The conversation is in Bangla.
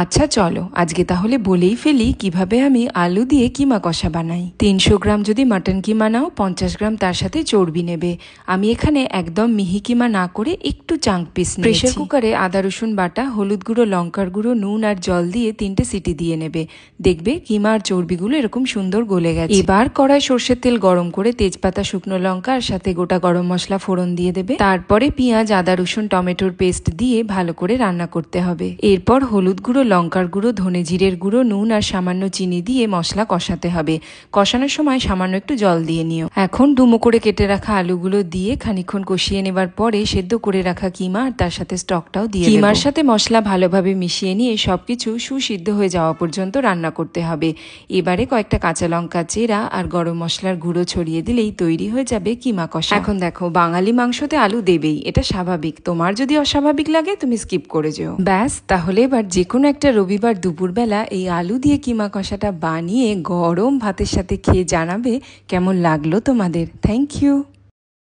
আচ্ছা চলো আজকে তাহলে বলেই ফেলি কিভাবে আমি আলু দিয়ে কিমা কষা বানাই। 300 গ্রাম যদি মাটন কিমা নাও, 50 গ্রাম তার সাথে চর্বি নেবে। আমি এখানে একদম মিহি কিমা না করে একটু চাঙ্ক পিস নিয়েছি। প্রেসার কুকারে আদা রসুন বাটা, হলুদ গুঁড়ো, লঙ্কার গুঁড়ো, নুন আর জল দিয়ে 3টে সিটি দিয়ে নেবে। দেখবে কিমা আর চর্বিগুলো এরকম সুন্দর গলে গেছে। এবার কড়াই সর্ষের তেল গরম করে তেজপাতা, শুকনো লঙ্কা আর সাথে গোটা গরম মশলা ফোড়ন দিয়ে দেবে। তারপরে পেঁয়াজ, আদা রসুন, টমেটোর পেস্ট দিয়ে ভালো করে রান্না করতে হবে। এরপর হলুদ গুঁড়ো, লঙ্কার গুঁড়ো, ধনে জিরের গুঁড়ো, নুন আর সামান্য চিনি দিয়ে মশলা কষাতে হবে। কষানোর সময় সামান্য একটু জল দিয়ে নিও। এখন ডুমো করে কেটে রাখা আলুগুলো দিয়ে খানিকক্ষণ কষিয়ে নেবার পরে সেদ্ধ করে রাখা কিমা আর তার সাথে স্টকটাও দিয়ে কিমার সাথে মশলা ভালোভাবে মিশিয়ে নিয়ে সবকিছু সুসিদ্ধ হয়ে যাওয়া পর্যন্ত রান্না করতে হবে। এবারে কয়েকটা কাঁচা লঙ্কা চেরা আর গরম মশলার গুঁড়ো ছড়িয়ে দিলেই তৈরি হয়ে যাবে কিমা কষা। এখন দেখো, বাঙালি মাংসতে আলু দেবেই, এটা স্বাভাবিক। তোমার যদি অস্বাভাবিক লাগে তুমি স্কিপ করে যেও। ব্যাস, তাহলে এবার যে কোনো একটা রবিবার দুপুরবেলা এই আলু দিয়ে কিমা কষাটা বানিয়ে গরম ভাতের সাথে খেয়ে জানাবে কেমন লাগলো তোমাদের। Thank you.